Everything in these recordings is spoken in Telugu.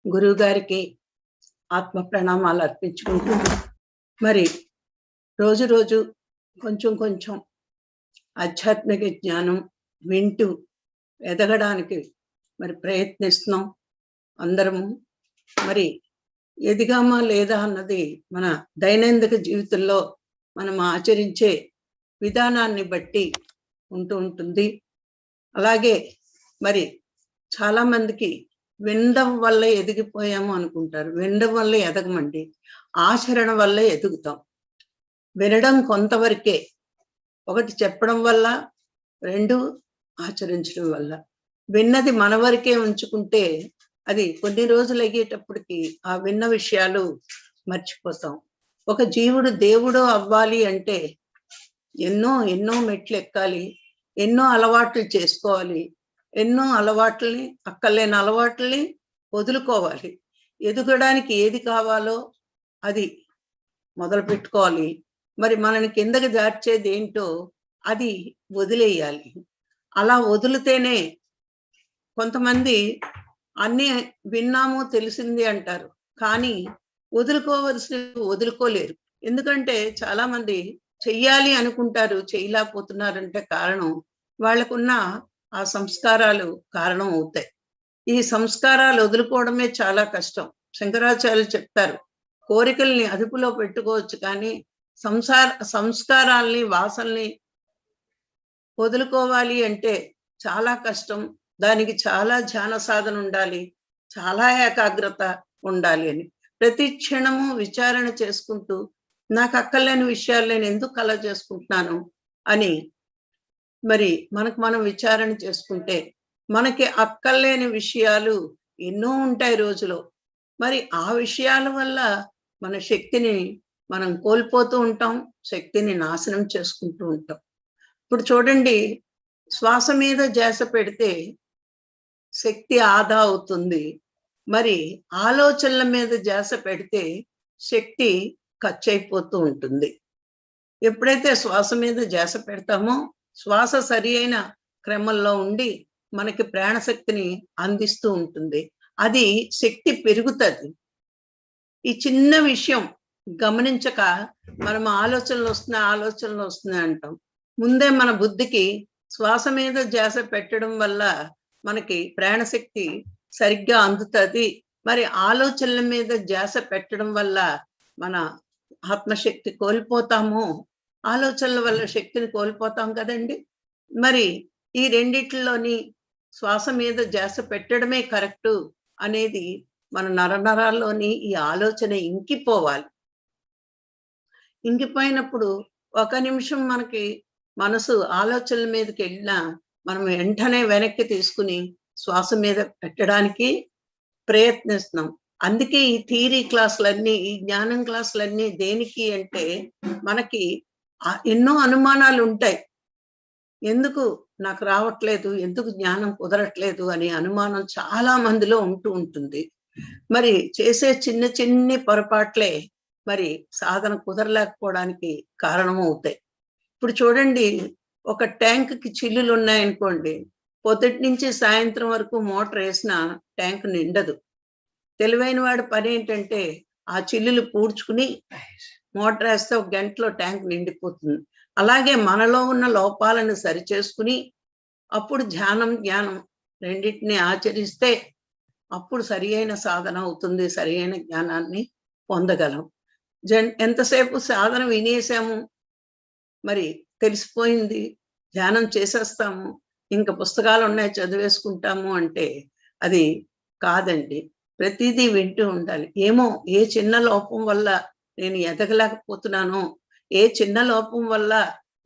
గురువు గారికి ఆత్మ ప్రణామాలు అర్పించుకుంటూ మరి రోజు రోజు కొంచెం కొంచెం ఆధ్యాత్మిక జ్ఞానం వింటూ ఎదగడానికి మరి ప్రయత్నిస్తున్నాం అందరము. మరి ఎదిగామా లేదా అన్నది మన దైనందిక జీవితంలో మనం ఆచరించే విధానాన్ని బట్టి ఉంటుంది. అలాగే మరి చాలా మందికి వినడం వల్ల ఎదిగిపోయాము అనుకుంటారు. వినడం వల్ల ఎదగమండి, ఆచరణ వల్ల ఎదుగుతాం. వినడం కొంతవరకే, ఒకటి చెప్పడం వల్ల, రెండు ఆచరించడం వల్ల. విన్నది మన వరకే ఉంచుకుంటే అది కొన్ని రోజులు అయ్యేటప్పటికి ఆ విన్న విషయాలు మర్చిపోతాం. ఒక జీవుడు దేవుడు అవ్వాలి అంటే ఎన్నో ఎన్నో మెట్లు ఎక్కాలి, ఎన్నో అలవాట్లు చేసుకోవాలి, ఎన్నో అలవాట్లని, అక్కర్లేని అలవాట్లని వదులుకోవాలి. ఎదగడానికి ఏది కావాలో అది మొదలు పెట్టుకోవాలి. మరి మనని కిందకి జార్చేది ఏంటో అది వదిలేయాలి. అలా వదిలితేనే, కొంతమంది అన్నీ విన్నాము తెలిసింది అంటారు, కానీ వదులుకోవలసినవి వదులుకోలేరు. ఎందుకంటే చాలా మంది చెయ్యాలి అనుకుంటారు, చేయలేకపోతున్నారంటే కారణం వాళ్ళకున్న ఆ సంస్కారాలు కారణం అవుతాయి. ఈ సంస్కారాలు వదులుకోవడమే చాలా కష్టం. శంకరాచార్యులు చెప్తారు, కోరికల్ని అదుపులో పెట్టుకోవచ్చు, కానీ సంస్కారాల్ని, వాసనల్ని వదులుకోవాలి అంటే చాలా కష్టం. దానికి చాలా ధ్యాన సాధన ఉండాలి, చాలా ఏకాగ్రత ఉండాలి అని ప్రతి క్షణము విచారణ చేసుకుంటూ, నాకు అక్కర్లేని విషయాలు నేను ఎందుకు అలా చేసుకుంటున్నాను అని మరి మనకు మనం విచారణ చేసుకుంటే మనకి అక్కర్లేని విషయాలు ఎన్నో ఉంటాయి రోజులో. మరి ఆ విషయాల వల్ల మన శక్తిని మనం కోల్పోతూ ఉంటాం, శక్తిని నాశనం చేసుకుంటూ ఉంటాం. ఇప్పుడు చూడండి, శ్వాస మీద ధ్యాస పెడితే శక్తి ఆదా అవుతుంది. మరి ఆలోచనల మీద ధ్యాస పెడితే శక్తి ఖర్చు అయిపోతూ ఉంటుంది. ఎప్పుడైతే శ్వాస మీద ధ్యాస పెడతామో శ్వాస సరి అయిన క్రమంలో ఉండి మనకి ప్రాణశక్తిని అందిస్తూ ఉంటుంది. అది శక్తి పెరుగుతుంది. ఈ చిన్న విషయం గమనించక మనం ఆలోచనలు వస్తున్నాయి అంటాం. ముందే మన బుద్ధికి శ్వాస మీద ధ్యాస పెట్టడం వల్ల మనకి ప్రాణశక్తి సరిగ్గా అందుతుంది. మరి ఆలోచనల మీద ధ్యాస పెట్టడం వల్ల మన ఆత్మశక్తి కోల్పోతాము, ఆలోచనల వల్ల శక్తిని కోల్పోతాం కదండి. మరి ఈ రెండిట్లోని శ్వాస మీద ధ్యాస పెట్టడమే కరెక్టు అనేది మన నరనరాల్లోని ఈ ఆలోచన ఇంకిపోవాలి. ఇంకిపోయినప్పుడు ఒక నిమిషం మనకి మనసు ఆలోచనల మీదకి వెళ్ళినా మనం వెంటనే వెనక్కి తీసుకుని శ్వాస మీద పెట్టడానికి ప్రయత్నిస్తున్నాం. అందుకే ఈ థియరీ క్లాసులన్నీ, ఈ జ్ఞానం క్లాసులన్నీ దేనికి అంటే మనకి ఎన్నో అనుమానాలు ఉంటాయి. ఎందుకు నాకు రావట్లేదు, ఎందుకు జ్ఞానం కుదరట్లేదు అనే అనుమానం చాలా మందిలో ఉంటుంది. మరి చేసే చిన్న చిన్ని పొరపాట్లే మరి సాధన కుదరలేకపోవడానికి కారణం అవుతాయి. ఇప్పుడు చూడండి, ఒక ట్యాంక్కి చిల్లులు ఉన్నాయనుకోండి, పొద్దుటి నుంచి సాయంత్రం వరకు మోటార్ వేసిన ట్యాంక్ నిండదు. తెలివైన వాడి పని ఏంటంటే ఆ చిల్లులు పూడ్చుకుని మోటార్ వేస్తే ఒక గంటలో ట్యాంక్ నిండిపోతుంది. అలాగే మనలో ఉన్న లోపాలను సరిచేసుకుని అప్పుడు ధ్యానం, జ్ఞానం రెండింటిని ఆచరిస్తే అప్పుడు సరి అయిన సాధన అవుతుంది, సరి అయిన జ్ఞానాన్ని పొందగలం. ఎంతసేపు సాధన వినేసాము, మరి తెలిసిపోయింది, ధ్యానం చేసేస్తాము, ఇంకా పుస్తకాలు ఉన్నాయి చదివేసుకుంటాము అంటే అది కాదండి. ప్రతిదీ వింటూ ఉండాలి. ఏమో ఏ చిన్న లోపం వల్ల నేను ఎదగలేకపోతున్నానో, ఏ చిన్న లోపం వల్ల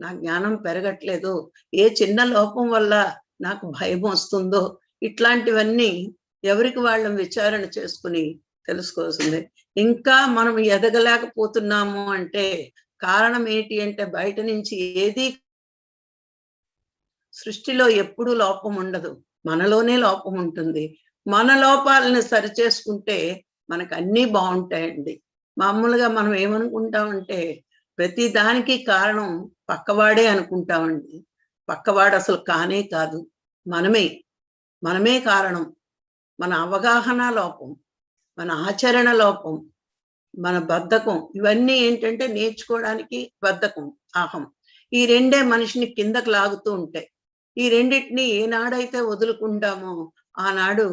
నా జ్ఞానం పెరగట్లేదు, ఏ చిన్న లోపం వల్ల నాకు భయం వస్తుందో, ఇట్లాంటివన్నీ ఎవరికి వాళ్ళం విచారణ చేసుకుని తెలుసుకోవాల్సిందే. ఇంకా మనం ఎదగలేకపోతున్నాము అంటే కారణం ఏంటి అంటే బయట నుంచి ఏది, సృష్టిలో ఎప్పుడూ లోపం ఉండదు, మనలోనే లోపం ఉంటుంది. మన లోపాలను సరిచేసుకుంటే మనకు అన్నీ బాగుంటాయండి. మామూలుగా మనం ఏమనుకుంటామంటే ప్రతి దానికి కారణం పక్కవాడే అనుకుంటామండి. పక్కవాడు అసలు కానే కాదు, మనమే కారణం. మన అవగాహన లోపం. మన ఆచరణ లోపం, మన బద్ధకం, ఇవన్నీ ఏంటంటే నేర్చుకోవడానికి బద్ధకం, అహం. ఈ రెండే మనిషిని కిందకు లాగుతూ ఉంటాయి. ఈ రెండిటిని ఏనాడైతే వదులుకుంటామో ఆనాడు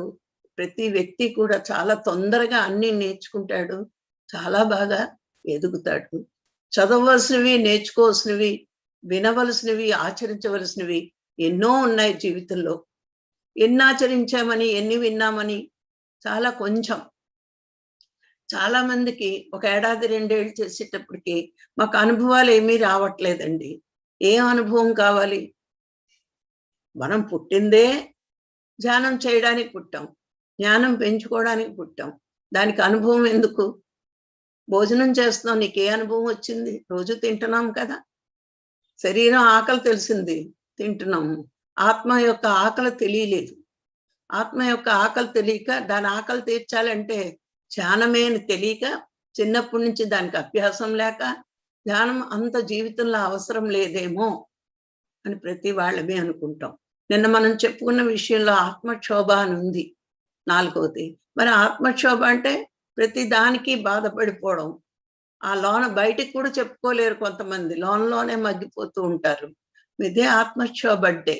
ప్రతి వ్యక్తి కూడా చాలా తొందరగా అన్ని నేర్చుకుంటాడు, చాలా బాగా ఎదుగుతాడు. చదవవలసినవి, నేర్చుకోవాల్సినవి, వినవలసినవి, ఆచరించవలసినవి ఎన్నో ఉన్నాయి జీవితంలో. ఎన్ని ఆచరించామని, ఎన్ని విన్నామని చాలా కొంచెం. చాలా మందికి ఒక ఏడాది, 2 ఏళ్ళు చేసేటప్పటికి మాకు అనుభవాలు ఏమీ రావట్లేదండి. ఏం అనుభవం కావాలి? మనం పుట్టిందే ధ్యానం చేయడానికి పుట్టాం. జ్ఞానం పెంచుకోవడానికి పుట్టాం. దానికి అనుభవం ఎందుకు? భోజనం చేస్తున్నాం, నీకే అనుభవం వచ్చింది? రోజు తింటున్నాం కదా! శరీరం ఆకలి తెలిసింది, తింటున్నాము. ఆత్మ యొక్క ఆకలి తెలియలేదు. ఆత్మ యొక్క ఆకలి తెలియక, దాని ఆకలి తీర్చాలంటే ధ్యానమే అని తెలియక, చిన్నప్పటి నుంచి దానికి అభ్యాసం లేక, ధ్యానం అంత జీవితంలో అవసరం లేదేమో అని ప్రతి వాళ్ళమే అనుకుంటాం. నిన్న మనం చెప్పుకున్న విషయంలో ఆత్మక్షోభ అని ఉంది, 4వది. మరి ఆత్మక్షోభ అంటే ప్రతి దానికి బాధపడిపోవడం. ఆ లోన బయటికి కూడా చెప్పుకోలేరు కొంతమంది. లోనలోనే మగ్గిపోతూ ఉంటారు. ఇదే ఆత్మక్షోభ అంటే.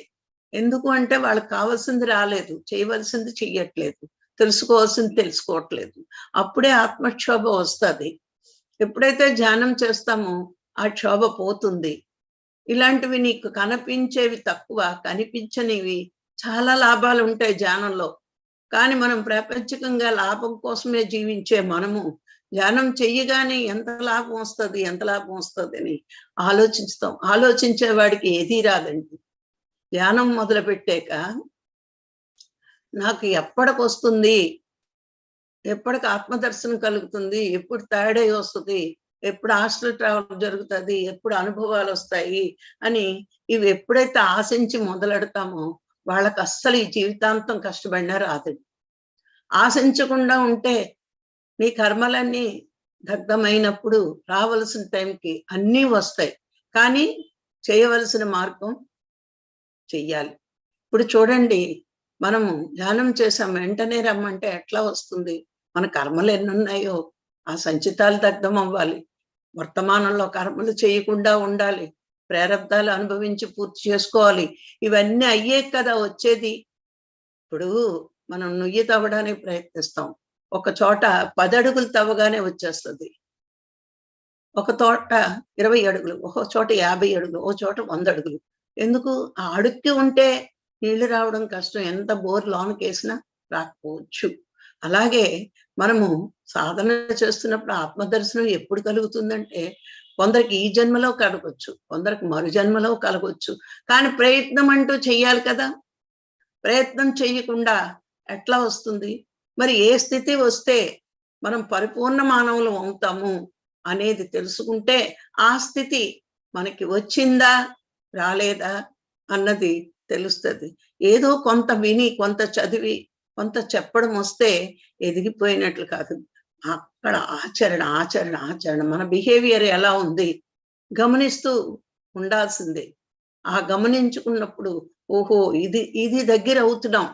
ఎందుకు అంటే వాళ్ళకి కావాల్సింది రాలేదు, చేయవలసింది చెయ్యట్లేదు, తెలుసుకోవాల్సింది తెలుసుకోవట్లేదు. అప్పుడే ఆత్మక్షోభ వస్తది. ఎప్పుడైతే ధ్యానం చేస్తామో ఆ క్షోభ పోతుంది. ఇలాంటివి నీకు కనిపించేవి తక్కువ, కనిపించనివి చాలా లాభాలు ఉంటాయి ధ్యానంలో. కానీ మనం ప్రాపంచికంగా లాభం కోసమే జీవించే మనము ధ్యానం చెయ్యగానే ఎంత లాభం వస్తుంది, ఎంత లాభం వస్తుంది అని ఆలోచిస్తాం. ఆలోచించే వాడికి ఏదీ రాదండి. ధ్యానం మొదలుపెట్టాక నాకు ఎప్పటికొస్తుంది, ఎప్పటికి ఆత్మదర్శనం కలుగుతుంది, ఎప్పుడు థర్డ్ ఐ వస్తుంది, ఎప్పుడు హాస్టల్ ట్రావెల్ జరుగుతుంది, ఎప్పుడు అనుభవాలు వస్తాయి అని ఇవి ఎప్పుడైతే ఆశించి మొదలెడతామో వాళ్ళకి అస్సలు ఈ జీవితాంతం కష్టపడినా రాదండి. ఆశించకుండా ఉంటే నీ కర్మలన్నీ దగ్ధమైనప్పుడు రావలసిన టైంకి అన్నీ వస్తాయి. కానీ చేయవలసిన మార్గం చెయ్యాలి. ఇప్పుడు చూడండి, మనము ధ్యానం చేసాం, వెంటనే రమ్మంటే ఎట్లా వస్తుంది? మన కర్మలు ఎన్నున్నాయో ఆ సంచితాలు దగ్ధం అవ్వాలి. వర్తమానంలో కర్మలు చేయకుండా ఉండాలి. ప్రారబ్ధాలు అనుభవించి పూర్తి చేసుకోవాలి. ఇవన్నీ అయ్యే కదా వచ్చేది. ఇప్పుడు మనం నుయ్యి తవ్వడానికి ప్రయత్నిస్తాం. ఒక చోట 10 అడుగులు తవ్వగానే వచ్చేస్తుంది. ఒక చోట 20 అడుగులు, ఒక చోట 50 అడుగులు, ఒక చోట 100 అడుగులు. ఎందుకు? ఆ అడుక్కి ఉంటే నీళ్లు రావడం కష్టం. ఎంత బోర్ లోనకేసినా రాకపోవచ్చు. అలాగే మనము సాధన చేస్తున్నప్పుడు ఆత్మదర్శనం ఎప్పుడు కలుగుతుందంటే, కొందరికి ఈ జన్మలో కలగొచ్చు, కొందరికి మరు జన్మలో కలగొచ్చు. కానీ ప్రయత్నం అంటూ చెయ్యాలి కదా! ప్రయత్నం చెయ్యకుండా ఎట్లా వస్తుంది? మరి ఏ స్థితి వస్తే మనం పరిపూర్ణ మానవులం అవుతాము అనేది తెలుసుకుంటే, ఆ స్థితి మనకి వచ్చిందా, రాలేదా అన్నది తెలుస్తది. ఏదో కొంత విని, కొంత చదివి, కొంత చెప్పడం వస్తే ఎదిగిపోయినట్లు కాదు. అక్కడ ఆచరణ, ఆచరణ, ఆచరణ. మన బిహేవియర్ ఎలా ఉంది గమనిస్తూ ఉండాల్సిందే. ఆ గమనించుకున్నప్పుడు ఓహో! ఇది దగ్గర అవుతున్నాం.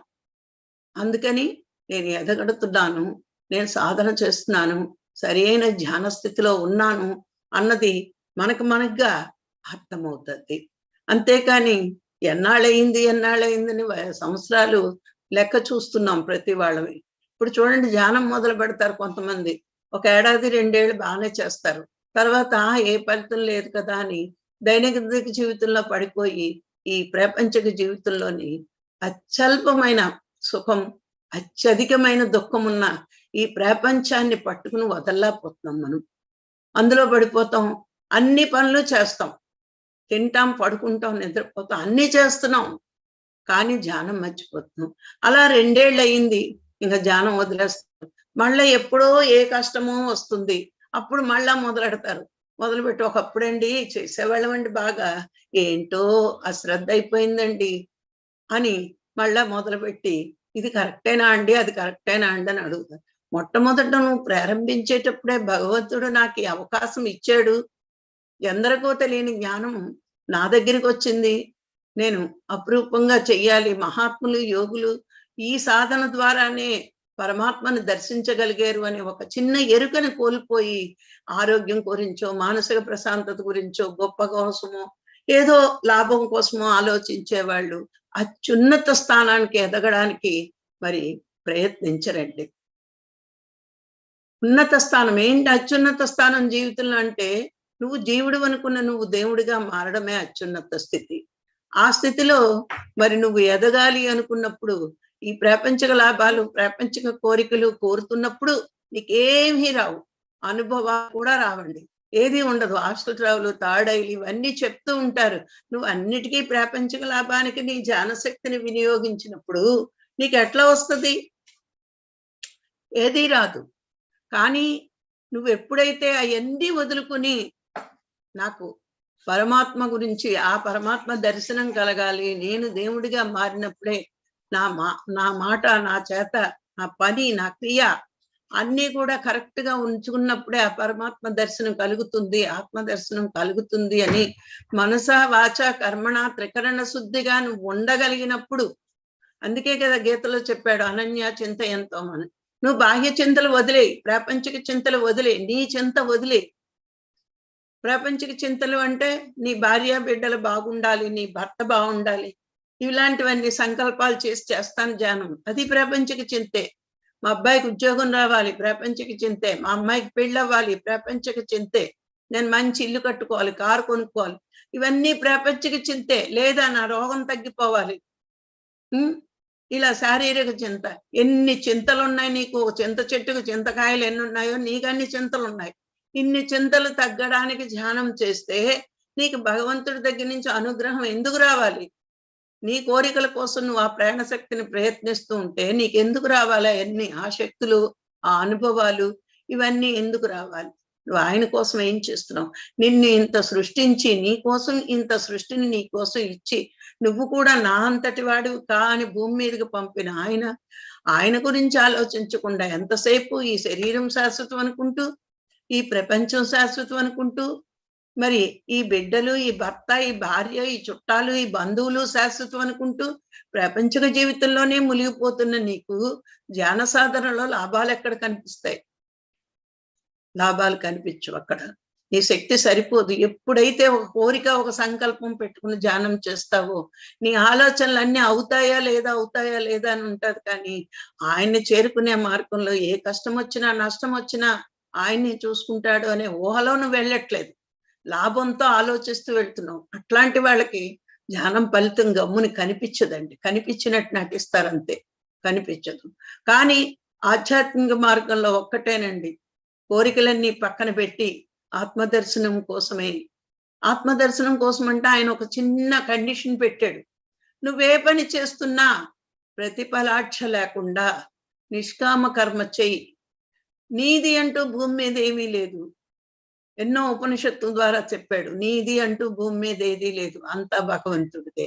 అందుకని నేను ఎదగడుతున్నాను, నేను సాధన చేస్తున్నాను, సరైన ధ్యాన స్థితిలో ఉన్నాను అన్నది మనకుగా అర్థమవుతది. అంతేకాని ఎన్నాళ్ళయిందని సంవత్సరాలు లెక్క చూస్తున్నాం ప్రతి వాళ్ళవి. ఇప్పుడు చూడండి, ధ్యానం మొదలు పెడతారు కొంతమంది. ఒక ఏడాది, 2 ఏళ్ళు బాగానే చేస్తారు. తర్వాత ఏ ఫలితం లేదు కదా అని దైనందిక జీవితంలో పడిపోయి, ఈ ప్రాపంచిక జీవితంలోని అత్యల్పమైన సుఖం, అత్యధికమైన దుఃఖమున్న ఈ ప్రపంచాన్ని పట్టుకుని వదలలేకపోతున్నాం మనం. అందులో పడిపోతాం. అన్ని పనులు చేస్తాం. తింటాం, పడుకుంటాం, నిద్రపోతాం, అన్నీ చేస్తున్నాం. కానీ ధ్యానం మర్చిపోతున్నాం. అలా 2 ఏళ్ళు అయింది. ఇంక ధ్యానం వదిలేస్తాం. మళ్ళా ఎప్పుడో ఏ కష్టమో వస్తుంది. అప్పుడు మళ్ళా మొదలెడతారు. మొదలుపెట్టి ఒకప్పుడండి చేసేవాళ్ళమండి బాగా. ఏంటో అశ్రద్ధ అయిపోయిందండి అని మళ్ళా మొదలుపెట్టి ఇది కరెక్టేనా అండి, అది కరెక్టేనా అండి అని అడుగుతారు. మొట్టమొదట నువ్వు ప్రారంభించేటప్పుడే భగవంతుడు నాకు ఈ అవకాశం ఇచ్చాడు. ఎందరికో తెలియని జ్ఞానం నా దగ్గరికొచ్చింది. నేను అపురూపంగా చెయ్యాలి. మహాత్ములు, యోగులు ఈ సాధన ద్వారానే పరమాత్మను దర్శించగలిగారు అనే ఒక చిన్న ఎరుకను కోల్పోయి ఆరోగ్యం గురించో, మానసిక ప్రశాంతత గురించో, గొప్ప కోసమో, ఏదో లాభం కోసమో ఆలోచించేవాళ్ళు అత్యున్నత స్థానానికి ఎదగడానికి మరి ప్రయత్నించరండి. ఉన్నత స్థానం ఏంటి? అత్యున్నత స్థానం జీవితంలో అంటే నువ్వు జీవుడు అనుకున్న నువ్వు దేవుడిగా మారడమే అత్యున్నత స్థితి. ఆ స్థితిలో మరి నువ్వు ఎదగాలి అనుకున్నప్పుడు ఈ ప్రాపంచిక లాభాలు, ప్రాపంచిక కోరికలు కోరుతున్నప్పుడు నీకేమీ రావు. అనుభవాలు కూడా రావండి. ఏది ఉండదు. ఆస్తురావులు, తాడైలు ఇవన్నీ చెప్తూ ఉంటారు. నువ్వు అన్నిటికీ ప్రాపంచిక లాభానికి నీ జ్ఞానశక్తిని వినియోగించినప్పుడు నీకు ఎట్లా వస్తుంది? ఏదీ రాదు. కానీ నువ్వు ఎప్పుడైతే అవన్నీ వదులుకుని నాకు పరమాత్మ గురించి, ఆ పరమాత్మ దర్శనం కలగాలి, నేను దేవుడిగా మారినప్పుడే నా మాట, నా చేత, నా పని, నా క్రియ అన్నీ కూడా కరెక్ట్ గా ఉంచుకున్నప్పుడే ఆ పరమాత్మ దర్శనం కలుగుతుంది, ఆత్మ దర్శనం కలుగుతుంది అని మనస వాచ కర్మణ త్రికరణ శుద్ధిగా నువ్వు ఉండగలిగినప్పుడు, అందుకే కదా గీతలో చెప్పాడు అనన్య చింత ఎంతో మన. నువ్వు బాహ్య చింతలు వదిలేయి, ప్రాపంచిక చింతలు వదిలేయి, నీ చింత వదిలేయి. ప్రాపంచిక చింతలు అంటే నీ భార్య బిడ్డలు బాగుండాలి, నీ భర్త బాగుండాలి, ఇలాంటివన్నీ సంకల్పాలు చేస్తాను ధ్యానం, అది ప్రాపంచిక చింతే. మా అబ్బాయికి ఉద్యోగం రావాలి, ప్రాపంచిక చింతే. మా అమ్మాయికి పెళ్ళి అవ్వాలి, ప్రాపంచిక చింతే. నేను మంచి ఇల్లు కట్టుకోవాలి, కారు కొనుక్కోవాలి, ఇవన్నీ ప్రాపంచిక చింతే. లేదా నా రోగం తగ్గిపోవాలి, ఇలా శారీరక చింత. ఎన్ని చింతలు ఉన్నాయి నీకు? చింత చెట్టుకు చింతకాయలు ఎన్ని ఉన్నాయో నీకు అన్ని చింతలు ఉన్నాయి. ఇన్ని చింతలు తగ్గడానికి ధ్యానం చేస్తే నీకు భగవంతుడి దగ్గర నుంచి అనుగ్రహం ఎందుకు రావాలి? నీ కోరికల కోసం నువ్వు ఆ ప్రాణశక్తిని ప్రయత్నిస్తూ ఉంటే నీకెందుకు రావాలి? అన్ని ఆ శక్తులు, ఆ అనుభవాలు ఇవన్నీ ఎందుకు రావాలి? నువ్వు ఆయన కోసం ఏం చేస్తున్నావు? నిన్ను ఇంత సృష్టించి నీ కోసం ఇంత సృష్టిని నీ కోసం ఇచ్చి నువ్వు కూడా నా అంతటి వాడివి కా అని భూమి మీదకి పంపిన ఆయన గురించి ఆలోచించకుండా ఎంతసేపు ఈ శరీరం శాశ్వతం అనుకుంటూ, ఈ ప్రపంచం శాశ్వతం అనుకుంటూ, మరి ఈ బిడ్డలు, ఈ భర్త, ఈ భార్య, ఈ చుట్టాలు, ఈ బంధువులు శాశ్వతం అనుకుంటూ ప్రాపంచిక జీవితంలోనే మునిగిపోతున్న నీకు ధ్యాన సాధనలో లాభాలు ఎక్కడ కనిపిస్తాయి? లాభాలు కనిపించవు అక్కడ. నీ శక్తి సరిపోదు. ఎప్పుడైతే ఒక కోరిక, ఒక సంకల్పం పెట్టుకుని ధ్యానం చేస్తావో నీ ఆలోచనలు అవుతాయా లేదా అని ఉంటది. కానీ ఆయన్ని చేరుకునే మార్గంలో ఏ కష్టం వచ్చినా, నష్టం వచ్చినా ఆయన్ని చూసుకుంటాడు అనే ఊహలో నువ్వు వెళ్ళట్లేదు, లాభంతో ఆలోచిస్తూ వెళ్తున్నావు. అట్లాంటి వాళ్ళకి ధ్యానం ఫలితం గమ్ముని కనిపించదండి. కనిపించినట్టు నటిస్తారంతే, కనిపించదు. కానీ ఆధ్యాత్మిక మార్గంలో ఒక్కటేనండి, కోరికలన్నీ పక్కన పెట్టి ఆత్మదర్శనం కోసం అంటే ఆయన ఒక చిన్న కండిషన్ పెట్టాడు. నువ్వే పని చేస్తున్నా ప్రతిఫలాక్ష లేకుండా నిష్కామ కర్మ చెయ్యి. నీది అంటూ భూమి మీద ఏమీ లేదు. ఎన్నో ఉపనిషత్తుల ద్వారా చెప్పాడు, నీది అంటూ భూమి మీద ఏదీ లేదు, అంతా భగవంతుడిదే.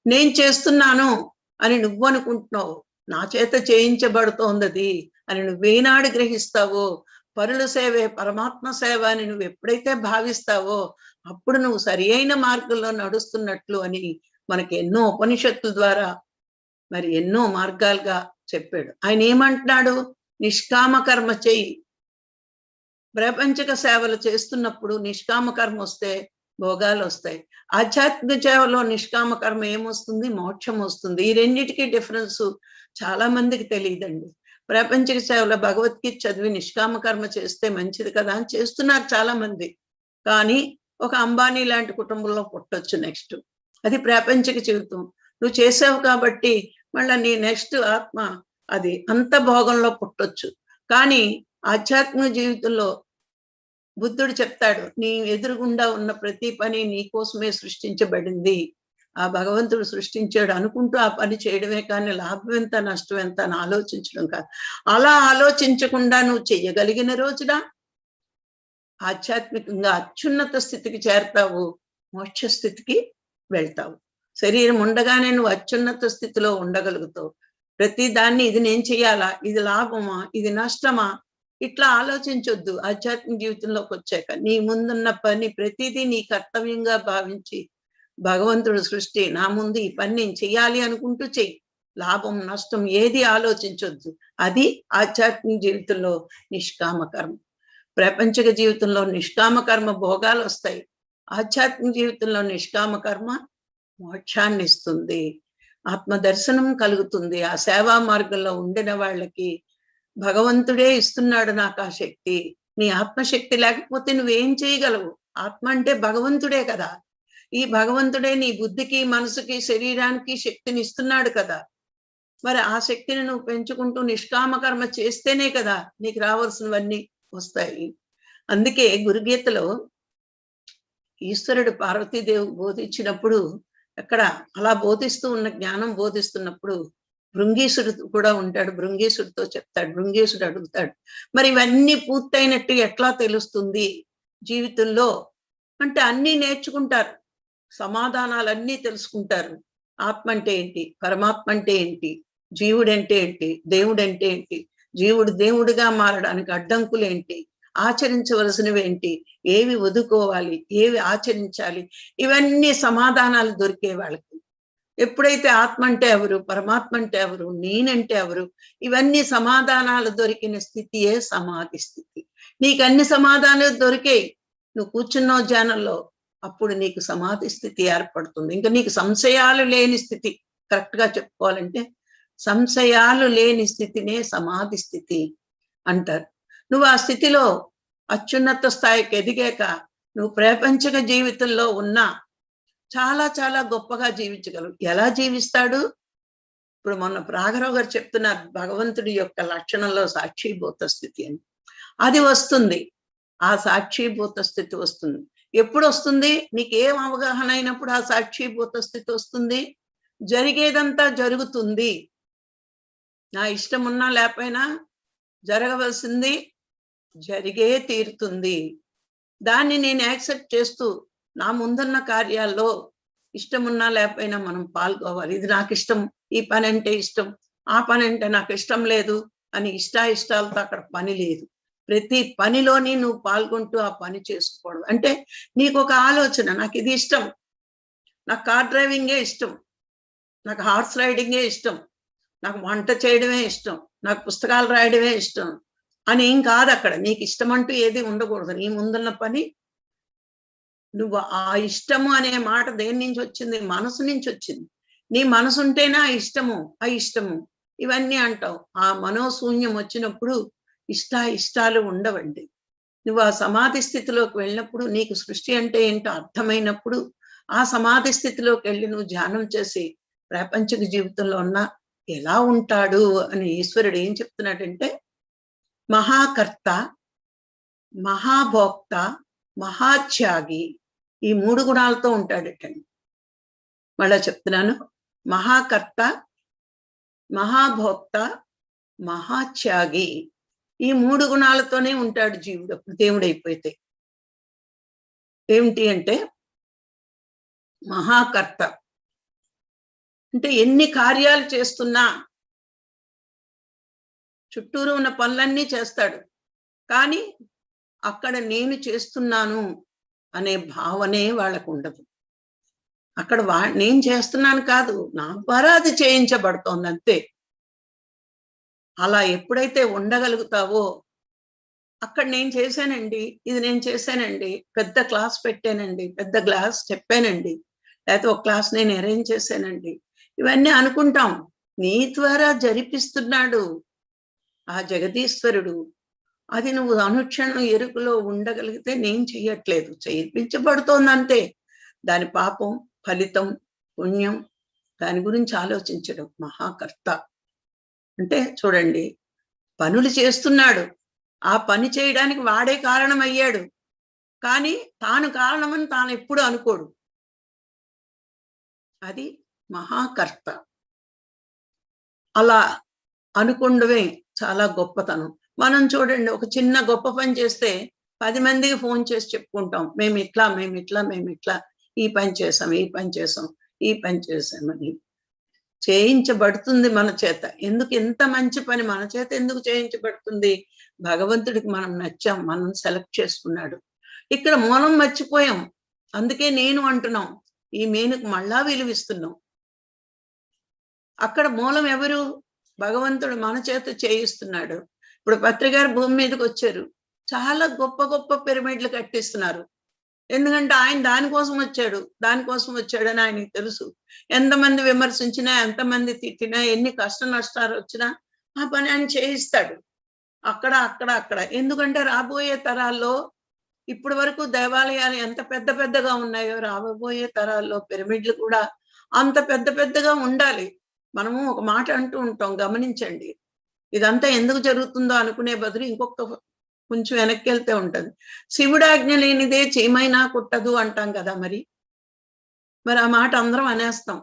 నేను చేస్తున్నాను అని నువ్వు అనుకుంటున్నావు, నా చేత చేయించబడుతోంది అని నువ్వేనాడు గ్రహిస్తావో, పరుల సేవే పరమాత్మ సేవ అని నువ్వు ఎప్పుడైతే భావిస్తావో అప్పుడు నువ్వు సరి అయిన మార్గంలో నడుస్తున్నట్లు అని మనకి ఎన్నో ఉపనిషత్తుల ద్వారా మరి ఎన్నో మార్గాలుగా చెప్పాడు. ఆయన ఏమంటున్నాడు? నిష్కామ కర్మ చెయ్యి. ప్రాపంచిక సేవలు చేస్తున్నప్పుడు నిష్కామ కర్మ వస్తే భోగాలు వస్తాయి. ఆధ్యాత్మిక సేవలో నిష్కామ కర్మ ఏమొస్తుంది? మోక్షం వస్తుంది. ఈ రెండింటికి డిఫరెన్స్ చాలా మందికి తెలియదండి. ప్రాపంచిక సేవలో భగవద్గీత చదివి నిష్కామ కర్మ చేస్తే మంచిది కదా అని చేస్తున్నారు చాలా మంది. కానీ ఒక అంబానీ లాంటి కుటుంబంలో పుట్టొచ్చు నెక్స్ట్. అది ప్రాపంచిక జీవితం. నువ్వు చేసావు కాబట్టి మళ్ళీ నీ నెక్స్ట్ ఆత్మ అది అంత భోగంలో పుట్టొచ్చు. కానీ ఆధ్యాత్మిక జీవితంలో బుద్ధుడు చెప్తాడు, నీ ఎదురుగుండా ఉన్న ప్రతి పని నీ కోసమే సృష్టించబడింది, ఆ భగవంతుడు సృష్టించాడు అనుకుంటూ ఆ పని చేయడమే కానీ లాభం ఎంత నష్టం ఎంత అని ఆలోచించడం కాదు. అలా ఆలోచించకుండా నువ్వు చెయ్యగలిగిన రోజున ఆధ్యాత్మికంగా అత్యున్నత స్థితికి చేరతావు, మోక్ష స్థితికి వెళ్తావు. శరీరం ఉండగానే నువ్వు అత్యున్నత స్థితిలో ఉండగలుగుతావు. ప్రతి దాన్ని ఇది నేను చెయ్యాలా, ఇది లాభమా, ఇది నష్టమా, ఇట్లా ఆలోచించొద్దు. ఆధ్యాత్మిక జీవితంలోకి వచ్చాక నీ ముందున్న పని ప్రతిదీ నీ కర్తవ్యంగా భావించి, భగవంతుడు సృష్టి, నా ముందు ఈ పని నేను చెయ్యాలి అనుకుంటూ చెయ్యి. లాభం నష్టం ఏది ఆలోచించొద్దు. అది ఆధ్యాత్మిక జీవితంలో నిష్కామ కర్మ. ప్రపంచక జీవితంలో నిష్కామ కర్మ భోగాలు వస్తాయి. ఆధ్యాత్మిక జీవితంలో నిష్కామ కర్మ మోక్షాన్ని ఇస్తుంది, ఆత్మ దర్శనం కలుగుతుంది. ఆ సేవా మార్గంలో ఉండిన వాళ్ళకి భగవంతుడే ఇస్తున్నాడు నాకు ఆ శక్తి. నీ ఆత్మశక్తి లేకపోతే నువ్వేం చేయగలవు? ఆత్మ అంటే భగవంతుడే కదా. ఈ భగవంతుడే నీ బుద్ధికి, మనసుకి, శరీరానికి శక్తిని ఇస్తున్నాడు కదా. మరి ఆ శక్తిని నువ్వు పెంచుకుంటూ నిష్కామ కర్మ చేస్తేనే కదా నీకు రావాల్సినవన్నీ వస్తాయి. అందుకే గురుగీతలో ఈశ్వరుడు పార్వతీదేవి బోధించినప్పుడు, అక్కడ అలా బోధిస్తూ ఉన్న జ్ఞానం బోధిస్తున్నప్పుడు భృంగీసుడు కూడా ఉంటాడు. భృంగీసుడితో చెప్తాడు. భృంగీసుడు అడుగుతాడు, మరి ఇవన్నీ పూర్తయినట్టు ఎట్లా తెలుస్తుంది జీవితంలో అంటే? అన్నీ నేర్చుకుంటారు, సమాధానాలన్నీ తెలుసుకుంటారు. ఆత్మ అంటే ఏంటి, పరమాత్మ అంటే ఏంటి, జీవుడు అంటే ఏంటి, దేవుడు అంటే ఏంటి, జీవుడు దేవుడిగా మారడానికి అడ్డంకులు ఏంటి, ఆచరించవలసినవి ఏంటి, ఏవి వదుకోవాలి, ఏవి ఆచరించాలి, ఇవన్నీ సమాధానాలు దొరికే వాళ్ళకి. ఎప్పుడైతే ఆత్మ అంటే ఎవరు, పరమాత్మ అంటే ఎవరు, నేనంటే ఎవరు, ఇవన్నీ సమాధానాలు దొరికిన స్థితియే సమాధి స్థితి. నీకు అన్ని సమాధానాలు దొరికాయి, నువ్వు కూర్చున్నావు ధ్యానంలో, అప్పుడు నీకు సమాధి స్థితి ఏర్పడుతుంది. ఇంకా నీకు సంశయాలు లేని స్థితి. కరెక్ట్ గా చెప్పుకోవాలంటే సంశయాలు లేని స్థితినే సమాధి స్థితి అంటారు. నువ్వు ఆ స్థితిలో అత్యున్నత స్థాయికి ఎదిగాక నువ్వు ప్రాపంచిక జీవితంలో ఉన్నా చాలా చాలా గొప్పగా జీవించగలవు. ఎలా జీవిస్తాడు? ఇప్పుడు మొన్న రాఘరావు గారు చెప్తున్నారు, భగవంతుడి యొక్క లక్షణంలో సాక్షిభూత స్థితి అని. అది వస్తుంది, ఆ సాక్షిభూత స్థితి వస్తుంది. ఎప్పుడు వస్తుంది? నీకేం అవగాహన అయినప్పుడు ఆ సాక్షిభూత స్థితి వస్తుంది. జరిగేదంతా జరుగుతుంది, నా ఇష్టం ఉన్నా లేకపోయినా జరగవలసింది జరిగే తీరుతుంది. దాన్ని నేను యాక్సెప్ట్ చేస్తూ నా ముందున్న కార్యాల్లో ఇష్టం ఉన్నా లేకపోయినా మనం పాల్గొవాలి. ఇది నాకు ఇష్టం, ఈ పని అంటే ఇష్టం, ఆ పని అంటే నాకు ఇష్టం లేదు అని ఇష్టాయిష్టాలతో అక్కడ పని లేదు. ప్రతి పనిలోని నువ్వు పాల్గొంటూ ఆ పని చేసుకోవడం. అంటే నీకు ఒక ఆలోచన, నాకు ఇది ఇష్టం, నాకు కార్ డ్రైవింగే ఇష్టం, నాకు హార్స్ రైడింగే ఇష్టం, నాకు వంట చేయడమే ఇష్టం, నాకు పుస్తకాలు రాయడమే ఇష్టం అని ఏం కాదు. అక్కడ నీకు ఇష్టం అంటూ ఏది ఉండకూడదు. నీ ముందున్న పని నువ్వు ఆ ఇష్టము అనే మాట దేని నుంచి వచ్చింది? మనసు నుంచి వచ్చింది. నీ మనసు ఉంటేనే ఆ ఇష్టము అయిష్టము ఇవన్నీ అంటావు. ఆ మనోశూన్యం వచ్చినప్పుడు ఇష్టాలు ఉండవండి. నువ్వు ఆ సమాధి స్థితిలోకి వెళ్ళినప్పుడు, నీకు సృష్టి అంటే ఏంటో అర్థమైనప్పుడు, ఆ సమాధి స్థితిలోకి వెళ్ళి నువ్వు ధ్యానం చేసి ప్రాపంచిక జీవితంలో ఉన్న ఎలా ఉంటాడు అని ఈశ్వరుడు ఏం చెప్తున్నాడంటే, మహాకర్త, మహాభోక్త, మహాత్యాగి, ఈ 3 గుణాలతో ఉంటాడటండి. మళ్ళా చెప్తున్నాను, మహాకర్త, మహాభోక్త, మహాత్యాగి, ఈ 3 గుణాలతోనే ఉంటాడు జీవుడు అప్పుడు దేవుడైపోతే. ఏమిటి అంటే మహాకర్త అంటే ఎన్ని కార్యాలు చేస్తున్నా చుట్టూరు ఉన్న పనులన్నీ చేస్తాడు, కానీ అక్కడ నేను చేస్తున్నాను అనే భావనే వాళ్ళకు ఉండదు. అక్కడ నేను చేస్తున్నాను కాదు, నా ద్వారా అది చేయించబడుతోంది అంతే. అలా ఎప్పుడైతే ఉండగలుగుతావో, అక్కడ నేను చేశానండి, ఇది నేను చేశానండి, పెద్ద క్లాస్ పెట్టానండి, పెద్ద క్లాస్ చెప్పానండి, లేకపోతే ఒక క్లాస్ నేను అరేంజ్ చేశానండి, ఇవన్నీ అనుకుంటాం. నీ ద్వారా జరిపిస్తున్నాడు ఆ జగదీశ్వరుడు. అది నువ్వు అనుక్షణం ఎరుకలో ఉండగలిగితే నేను చెయ్యట్లేదు, చేయించబడుతోంది అంతే. దాని పాపం, ఫలితం, పుణ్యం దాని గురించి ఆలోచించడం. మహాకర్త అంటే చూడండి, పనులు చేస్తున్నాడు, ఆ పని చేయడానికి వాడే కారణమయ్యాడు, కానీ తాను కారణమని తాను ఎప్పుడు అనుకోడు. అది మహాకర్త. అలా అనుకుండవే చాలా గొప్పతనం. మనం చూడండి, ఒక చిన్న గొప్ప పని చేస్తే 10 మందికి ఫోన్ చేసి చెప్పుకుంటాం, మేమిట్లా ఈ పని చేసాం, ఈ పని చేసాం, ఈ పని చేసామని. చేయించబడుతుంది మన చేత. ఎందుకు ఇంత మంచి పని మన చేత ఎందుకు చేయించబడుతుంది? భగవంతుడికి మనం నచ్చాం, మనం సెలెక్ట్ చేసుకున్నాడు. ఇక్కడ మూలం మర్చిపోయాం, అందుకే నేను అంటున్నాం, ఈ మేనుకు మళ్ళా విలువిస్తున్నాం. అక్కడ మూలం ఎవరు? భగవంతుడు మన చేత చేయిస్తున్నాడు. ఇప్పుడు పత్రి గారు భూమి మీదకి వచ్చారు. చాలా గొప్ప గొప్ప పిరమిడ్లు కట్టిస్తున్నారు. ఎందుకంటే ఆయన దానికోసం వచ్చాడని ఆయనకి తెలుసు. ఎంతమంది విమర్శించినా, ఎంతమంది తిట్టినా, ఎన్ని కష్ట నష్టాలు వచ్చినా ఆ పని ఆయన చేయిస్తాడు. అక్కడ. ఎందుకంటే రాబోయే తరాల్లో ఇప్పటి వరకు దేవాలయాలు ఎంత పెద్ద పెద్దగా ఉన్నాయో, రాబోయే తరాల్లో పిరమిడ్లు కూడా అంత పెద్ద పెద్దగా ఉండాలి. మనము ఒక మాట అంటూ ఉంటాం, గమనించండి. ఇదంతా ఎందుకు జరుగుతుందో అనుకునే బదులు ఇంకొక కొంచెం వెనక్కి వెళ్తే ఉంటది. శివుడాజ్ఞ లేనిదే చీమైనా కుట్టదు అంటాం కదా మరి. మరి ఆ మాట అందరం అనేస్తాం.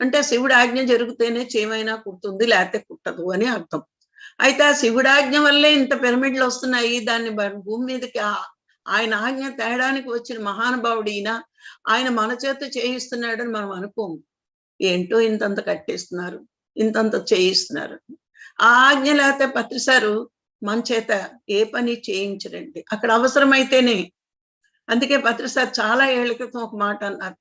అంటే శివుడి ఆజ్ఞ జరిగితేనే చీమైనా కుడుతుంది, లేకపోతే కుట్టదు అని అర్థం. అయితే ఆ శివుడాజ్ఞ వల్లే ఇంత పిరమిడ్లు వస్తున్నాయి. దాన్ని భూమి మీదకి ఆయన ఆజ్ఞ తేడానికి వచ్చిన మహానుభావుడు ఈయన. ఆయన మన చేత చేయిస్తున్నాడని మనం అనుకోము. ఏంటో ఇంతంత కట్టేస్తున్నారు, ఇంతంత చేయిస్తున్నారు. ఆ ఆజ్ఞ లేకపోతే పత్రిసారు మన చేత ఏ పని చేయించరండి. అక్కడ అవసరమైతేనే. అందుకే పత్రిసార్ చాలా ఏళ్ల క్రితం ఒక మాట అన్నారు.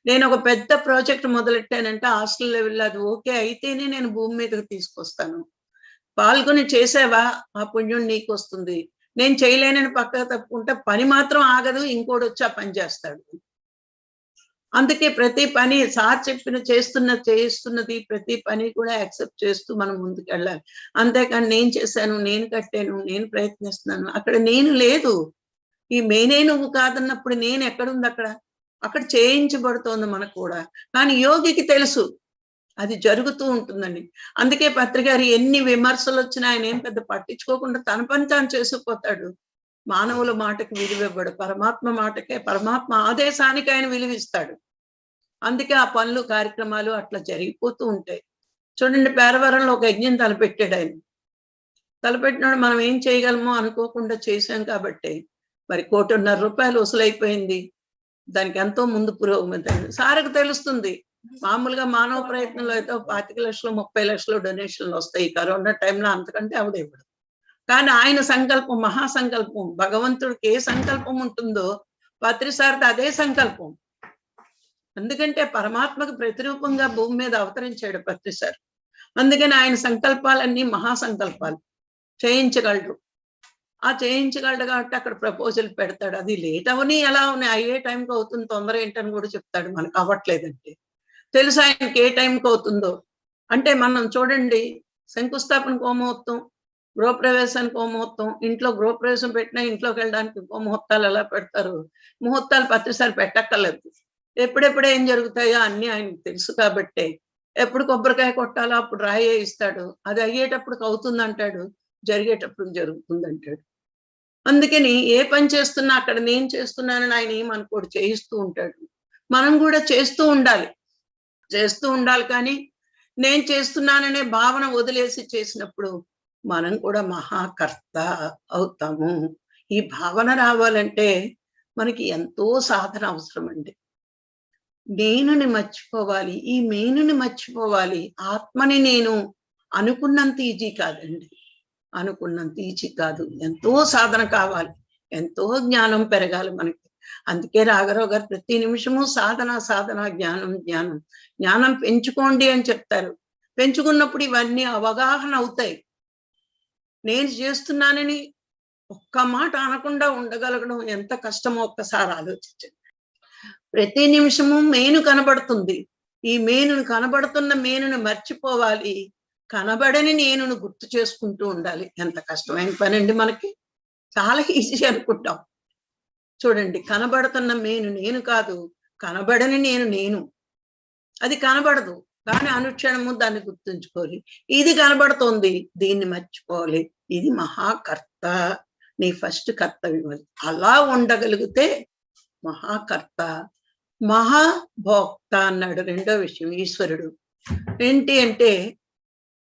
నేను ఒక పెద్ద ప్రాజెక్ట్ మొదలెట్టానంటే హాస్టల్ లెవెల్లో అది ఓకే అయితేనే నేను భూమి మీదకి తీసుకొస్తాను. పాల్గొని చేసావా ఆ పుణ్యం నీకు వస్తుంది. నేను చేయలేనని పక్కకు తప్పుకుంటే పని మాత్రం ఆగదు, ఇంకోటి వచ్చి ఆ పని చేస్తాడు. అందుకే ప్రతి పని సార్ చెప్పిన చేస్తున్నది ప్రతి పని కూడా యాక్సెప్ట్ చేస్తూ మనం ముందుకు వెళ్ళాలి. అంతేకాని నేను చేశాను, నేను కట్టాను, నేను ప్రయత్నిస్తున్నాను, అక్కడ నేను లేదు. ఈ మేనే నువ్వు కాదన్నప్పుడు నేను ఎక్కడుంది అక్కడ? అక్కడ చేయించబడుతోంది మనకు కూడా. కానీ యోగికి తెలుసు అది జరుగుతూ ఉంటుందండి. అందుకే పత్రిగారు ఎన్ని విమర్శలు వచ్చినా ఆయన ఏం పెద్ద పట్టించుకోకుండా తన పని తాను చేసుకుపోతాడు. మానవుల మాటకి విలువివ్వడు. పరమాత్మ ఆదేశానికి ఆయన విలువిస్తాడు. అందుకే ఆ పనులు కార్యక్రమాలు అట్లా జరిగిపోతూ ఉంటాయి. చూడండి, పేరవరంలో ఒక యజ్ఞం తలపెట్టాడు ఆయన. తలపెట్టినాడు మనం ఏం చేయగలమో అనుకోకుండా చేశాం కాబట్టి మరి ₹1,50,00,000 వసూలైపోయింది. దానికి ఎంతో ముందు పురోగతి అయింది. సార్కి తెలుస్తుంది. మామూలుగా మానవ ప్రయత్నంలో అయితే 25,00,000 30,00,000 డొనేషన్లు వస్తాయి. కరోనా టైంలో అంతకంటే ఆవిడ ఇవ్వడు. కానీ ఆయన సంకల్పం మహాసంకల్పం. భగవంతుడికి ఏ సంకల్పం ఉంటుందో పత్రిసార్ది అదే సంకల్పం. ఎందుకంటే పరమాత్మకు ప్రతిరూపంగా భూమి మీద అవతరించాడు పత్రిసార్. అందుకని ఆయన సంకల్పాలన్నీ మహాసంకల్పాలు. చేయించగలరు. ఆ చేయించగలడు కాబట్టి అక్కడ ప్రపోజల్ పెడతాడు. అది లేట్ అవని ఎలా ఉన్నాయి, అయ్యే టైంకి అవుతుంది, తొందర ఏంటని కూడా చెప్తాడు. మనకు అవ్వట్లేదంటే తెలుసు ఆయనకి ఏ టైంకి అవుతుందో. అంటే మనం చూడండి, శంకుస్థాపనకు ఓ ముహూర్తం, గృహప్రవేశానికి ఓ ముహూర్తం, ఇంట్లో గృహప్రవేశం పెట్టినా ఇంట్లోకి వెళ్ళడానికి ఓ ముహూర్తాలు ఎలా పెడతారు? ముహూర్తాలు పత్రిసారి పెట్టక్కర్లేదు. ఎప్పుడెప్పుడు ఏం జరుగుతాయో అన్ని ఆయనకు తెలుసు కాబట్టే ఎప్పుడు కొబ్బరికాయ కొట్టాలో అప్పుడు రాయి ఇస్తాడు. అది అయ్యేటప్పుడు అవుతుంది అంటాడు, జరిగేటప్పుడు జరుగుతుంది అంటాడు. అందుకని ఏ పని చేస్తున్నా అక్కడ నేను చేస్తున్నానని ఆయన ఏమనుకోడు, చేయిస్తూ ఉంటాడు. మనం కూడా చేస్తూ ఉండాలి. కానీ నేను చేస్తున్నాననే భావన వదిలేసి చేసినప్పుడు మనం కూడా మహాకర్త అవుతాము. ఈ భావన రావాలంటే మనకి ఎంతో సాధన అవసరం అండి. నేనుని మర్చిపోవాలి, ఈ మేనుని మర్చిపోవాలి. ఆత్మని నేను అనుకున్నంత ఈజీ కాదండి. అనుకున్నంత ఈజీ కాదు. ఎంతో సాధన కావాలి, ఎంతో జ్ఞానం పెరగాలి మనకి. అందుకే రాఘరావు గారు ప్రతి నిమిషము సాధన, జ్ఞానం పెంచుకోండి అని చెప్తారు. పెంచుకున్నప్పుడు ఇవన్నీ అవగాహన అవుతాయి. నేను చేస్తున్నానని ఒక్క మాట అనకుండా ఉండగలగడం ఎంత కష్టమో ఒక్కసారి ఆలోచించండి. ప్రతి నిమిషము మేను కనబడుతుంది. ఈ కనబడుతున్న మేనుని మర్చిపోవాలి. కనబడని నేనును గుర్తు చేసుకుంటూ ఉండాలి. ఎంత కష్టమైన పనండి మనకి. చాలా ఈజీ అనుకుంటాం. చూడండి, కనబడుతున్న నేను కాదు, కనబడని నేను. అది కనబడదు, కానీ అనుక్షణము దాన్ని గుర్తుంచుకోవాలి. ఇది కనబడుతోంది, దీన్ని మర్చిపోవాలి. ఇది మహాకర్త. నీ ఫస్ట్ కర్తవ్యం అది. అలా ఉండగలిగితే మహాకర్త. మహాభోక్త అన్నాడు రెండో విషయం ఈశ్వరుడు. ఏంటి అంటే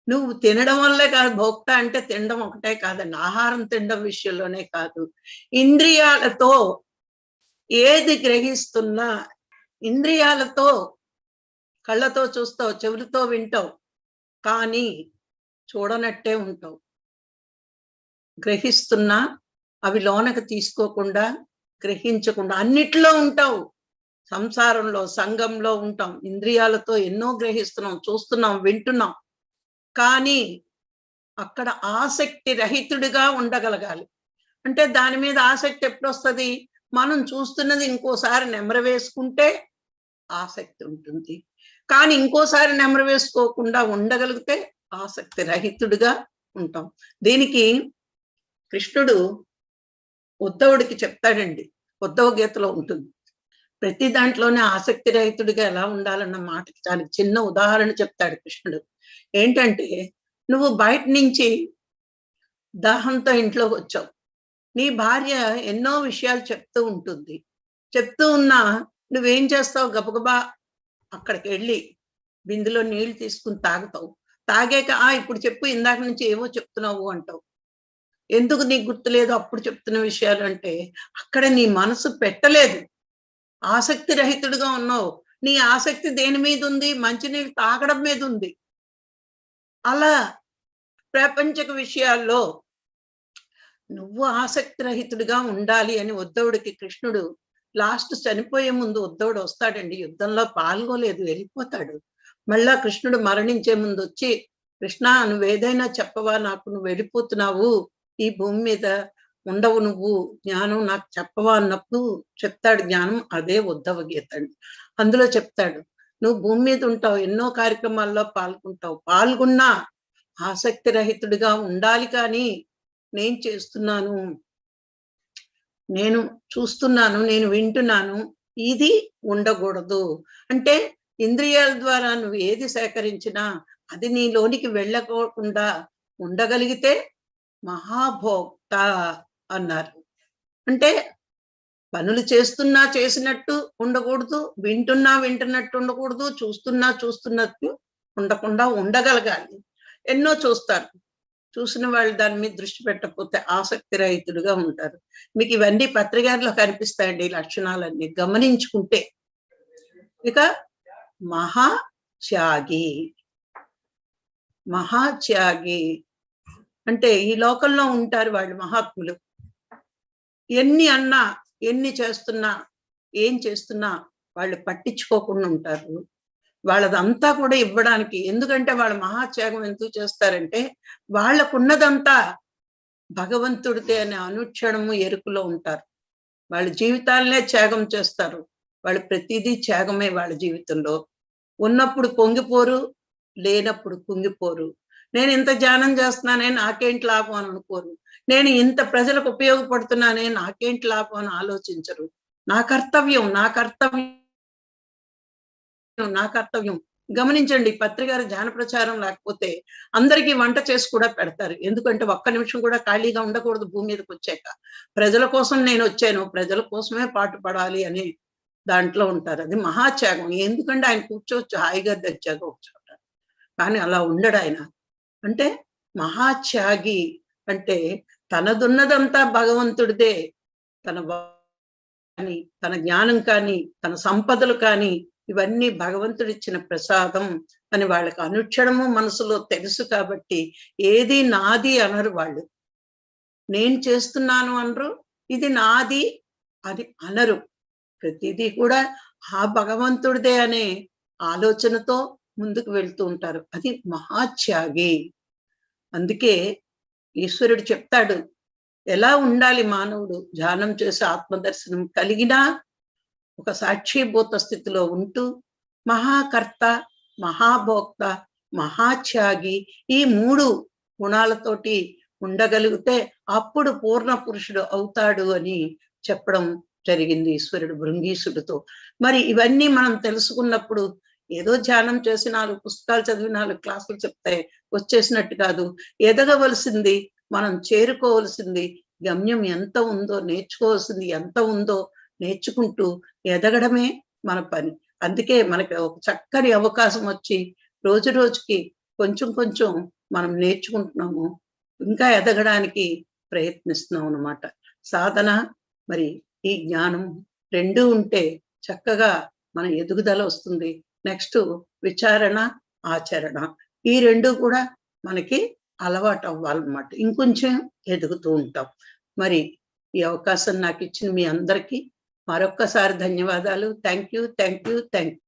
నువ్వు తినడం వల్లే కాదు. భోక్త అంటే తినడం ఒకటే కాదండి, ఆహారం తినడం విషయంలోనే కాదు, ఇంద్రియాలతో ఏది గ్రహిస్తున్నా, ఇంద్రియాలతో కళ్ళతో చూస్తావు, చెవులతో వింటావు, కానీ చూడనట్టే ఉంటావు. గ్రహిస్తున్నా అవి లోనకు తీసుకోకుండా, గ్రహించకుండా అన్నిట్లో ఉంటావు. సంసారంలో, సంఘంలో ఉంటాం. ఇంద్రియాలతో ఎన్నో గ్రహిస్తున్నాం, చూస్తున్నాం, వింటున్నాం. కానీ అక్కడ ఆసక్తి రహితుడిగా ఉండగలగాలి. అంటే దాని మీద ఆసక్తి ఎప్పుడొస్తది? మనం చూస్తున్నది ఇంకోసారి నెమరు వేసుకుంటే ఆసక్తి ఉంటుంది. కానీ ఇంకోసారి నెమరు వేసుకోకుండా ఉండగలిగితే ఆసక్తి రహితుడిగా ఉంటాం. దీనికి కృష్ణుడు ఉద్ధవుడికి చెప్తాడండి. ఉద్ధవ గీతలో ఉంటుంది. ప్రతి దాంట్లోనే ఆసక్తి రహితుడిగా ఎలా ఉండాలన్న మాటకి చాలా చిన్న ఉదాహరణ చెప్తాడు కృష్ణుడు. ఏంటంటే, నువ్వు బయట నుంచి దాహంతో ఇంట్లోకి వచ్చావు. నీ భార్య ఎన్నో విషయాలు చెప్తూ ఉంటుంది. చెప్తూ ఉన్నా నువ్వేం చేస్తావు? గబగబా అక్కడికి వెళ్ళి బిందులో నీళ్లు తీసుకుని తాగుతావు. తాగాక ఇప్పుడు చెప్పు, ఇందాక నుంచి ఏవో చెప్తున్నావు అంటావు. ఎందుకు నీకు గుర్తులేదు అప్పుడు చెప్తున్న విషయాలు అంటే, అక్కడ నీ మనసు పెట్టలేదు. ఆసక్తి రహితుడిగా ఉన్నావు. నీ ఆసక్తి దేని మీద ఉంది? మంచినీళ్ళు తాగడం మీద ఉంది. అలా ప్రాపంచిక విషయాల్లో నువ్వు ఆసక్తి రహితుడిగా ఉండాలి అని ఉద్ధవుడికి కృష్ణుడు లాస్ట్ చనిపోయే ముందు ఉద్ధవుడు వస్తాడండి. యుద్ధంలో పాల్గొలేదు, వెళ్ళిపోతాడు. మళ్ళా కృష్ణుడు మరణించే ముందు వచ్చి, కృష్ణ నువ్వేదైనా చెప్పవా, నాకు నువ్వు వెళ్ళిపోతున్నావు, ఈ భూమి మీద ఉండవు నువ్వు, జ్ఞానం నాకు చెప్పవా అన్నప్పుడు చెప్తాడు జ్ఞానం. అదే ఉద్ధవ గీత అండి. అందులో చెప్తాడు, నువ్వు భూమి మీద ఉంటావు, ఎన్నో కార్యక్రమాల్లో పాల్గొంటావు. పాల్గొన్నా ఆసక్తి రహితుడిగా ఉండాలి. కానీ నేను చేస్తున్నాను, నేను చూస్తున్నాను, నేను వింటున్నాను, ఇది ఉండకూడదు. అంటే ఇంద్రియాల ద్వారా నువ్వు ఏది సేకరించినా అది నీలోనికి వెళ్ళకోకుండా ఉండగలిగితే మహాభోక్త అన్నారు. అంటే పనులు చేస్తున్నా చేసినట్టు ఉండకూడదు, వింటున్నా వింటున్నట్టు ఉండకూడదు, చూస్తున్నా చూస్తున్నట్టు ఉండకుండా ఉండగలగాలి. ఎన్నో చూస్తారు, చూసిన వాళ్ళు దాని మీద దృష్టి పెట్టకపోతే ఆసక్తి రహితుడుగా ఉంటారు. మీకు ఇవన్నీ పత్రికలో కనిపిస్తాయండి, ఈ లక్షణాలన్నీ గమనించుకుంటే. ఇక మహాత్యాగి. మహాత్యాగి అంటే ఈ లోకంలో ఉంటారు వాళ్ళు మహాత్ములు. ఎన్ని అన్నా, ఎన్ని చేస్తున్నా, ఏం చేస్తున్నా వాళ్ళు పట్టించుకోకుండా ఉంటారు. వాళ్ళదంతా కూడా ఇవ్వడానికి. ఎందుకంటే వాళ్ళ మహాత్యాగం ఎందుకు చేస్తారంటే, వాళ్ళకున్నదంతా భగవంతుడితే అనే అనుక్షణము ఎరుకులో ఉంటారు. వాళ్ళ జీవితాలనే త్యాగం చేస్తారు. వాళ్ళు ప్రతిదీ త్యాగమే వాళ్ళ జీవితంలో. ఉన్నప్పుడు పొంగిపోరు, లేనప్పుడు కుంగిపోరు. నేను ఇంత ధ్యానం చేస్తున్నానే నాకేంటి లాభం అని అనుకోరు. నేను ఇంత ప్రజలకు ఉపయోగపడుతున్నానే నాకేంటి లాభం అని ఆలోచించరు. నా కర్తవ్యం, నా కర్తవ్యం, నా కర్తవ్యం. గమనించండి, పత్రికారు ధ్యాన ప్రచారం లేకపోతే అందరికీ వంట చేసి కూడా పెడతారు. ఎందుకంటే ఒక్క నిమిషం కూడా ఖాళీగా ఉండకూడదు భూమి మీదకి వచ్చాక. ప్రజల కోసం నేను వచ్చాను, ప్రజల కోసమే పాటుపడాలి అని దాంట్లో ఉంటారు. అది మహాత్యాగం. ఎందుకంటే ఆయన కూర్చోవచ్చు హాయిగా దర్జాగా కూర్చోట. కానీ అలా ఉండడు ఆయన. అంటే మహాత్యాగి అంటే తనదున్నదంతా భగవంతుడిదే. తన కానీ, తన జ్ఞానం కానీ, తన సంపదలు కానీ ఇవన్నీ భగవంతుడిచ్చిన ప్రసాదం అని వాళ్ళకి అనుక్షణము మనసులో తెలుసు. కాబట్టి ఏది నాది అనరు వాళ్ళు. నేను చేస్తున్నాను అనరు, ఇది నాది అని అనరు. ప్రతిదీ కూడా ఆ భగవంతుడిదే అనే ఆలోచనతో ముందుకు వెళ్తూ ఉంటారు. అది మహాత్యాగి. అందుకే ఈశ్వరుడు చెప్తాడు, ఎలా ఉండాలి మానవుడు ధ్యానం చేసి ఆత్మదర్శనం కలిగినా ఒక సాక్షిభూత స్థితిలో ఉంటూ మహాకర్త, మహాభోక్త, మహాత్యాగి ఈ 3 గుణాలతోటి ఉండగలిగితే అప్పుడు పూర్ణ పురుషుడు అవుతాడు అని చెప్పడం జరిగింది ఈశ్వరుడు భృంగీసుడితో. మరి ఇవన్నీ మనం తెలుసుకున్నప్పుడు ఏదో ధ్యానం చేసి 4 పుస్తకాలు చదివి 4 క్లాసులు చెప్తే వచ్చేసినట్టు కాదు. ఎదగవలసింది, మనం చేరుకోవలసింది గమ్యం ఎంత ఉందో, నేర్చుకోవాల్సింది ఎంత ఉందో నేర్చుకుంటూ ఎదగడమే మన పని. అందుకే మనకి ఒక చక్కని అవకాశం వచ్చి రోజు రోజుకి కొంచెం కొంచెం మనం నేర్చుకుంటున్నాము. ఇంకా ఎదగడానికి ప్రయత్నిస్తున్నాం అన్నమాట. సాధన మరి ఈ జ్ఞానం 2 ఉంటే చక్కగా మన ఎదుగుదల వస్తుంది. నెక్స్ట్ విచారణ, ఆచరణ. ఈ 2 కూడా మనకి అలవాటు అవ్వాలన్నమాట. ఇంకొంచెం ఎదుగుతూ ఉంటాం. మరి ఈ అవకాశం నాకు ఇచ్చిన మీ అందరికీ మరొక్కసారి ధన్యవాదాలు. Thank you. Thank you. Thank you.